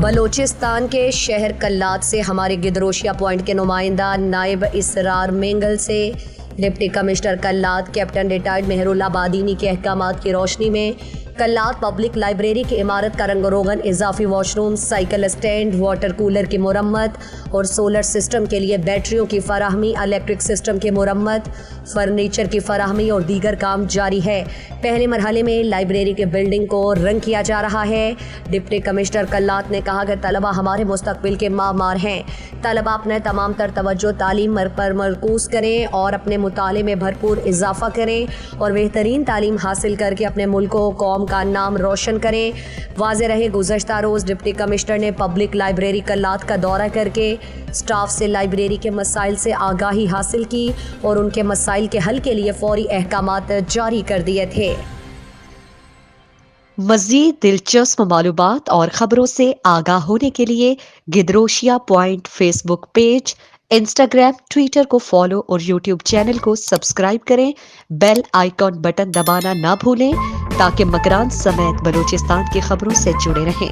بلوچستان کے شہر کلات سے ہمارے گدروشیہ پوائنٹ کے نمائندہ نائب اسرار مینگل سے deputy commissioner Kalat captain retired مہر اللہ بادینی کے احکامات کی روشنی میں کلات پبلک لائبریری کی عمارت کا رنگ و روغن، اضافی wash room, cycle stand, water cooler کی مرمت اور سولر سسٹم کے لیے بیٹریوں کی فراہمی، الیکٹرک سسٹم کی مرمت، فرنیچر کی فراہمی اور دیگر کام جاری ہے۔ پہلے مرحلے میں لائبریری کے بلڈنگ کو رنگ کیا جا رہا ہے۔ ڈپٹی کمشنر کلات نے کہا کہ طلبہ ہمارے مستقبل کے معمار ہیں۔ طلبہ اپنے تمام تر توجہ تعلیم پر مرکوز کریں اور اپنے مطالعے میں بھرپور اضافہ کریں اور بہترین تعلیم حاصل کر کے اپنے ملک و قوم کا نام روشن کریں۔ واضح رہے گزشتہ روز ڈپٹی کمشنر نے پبلک لائبریری کلات کا دورہ کر کے سٹاف سے لائبریری کے مسائل سے آگاہی حاصل کی اور ان کے مسائل کے حل کے لیے فوری احکامات جاری کر دیے تھے۔ مزید دلچسپ معلومات اور خبروں سے آگاہ ہونے کے لیے گدروشیہ point Facebook page, Instagram, Twitter کو فالو اور یوٹیوب چینل کو سبسکرائب کریں۔ بیل آئیکن بٹن دبانا نہ بھولیں تاکہ مکران سمیت بلوچستان کی خبروں سے جڑے رہیں۔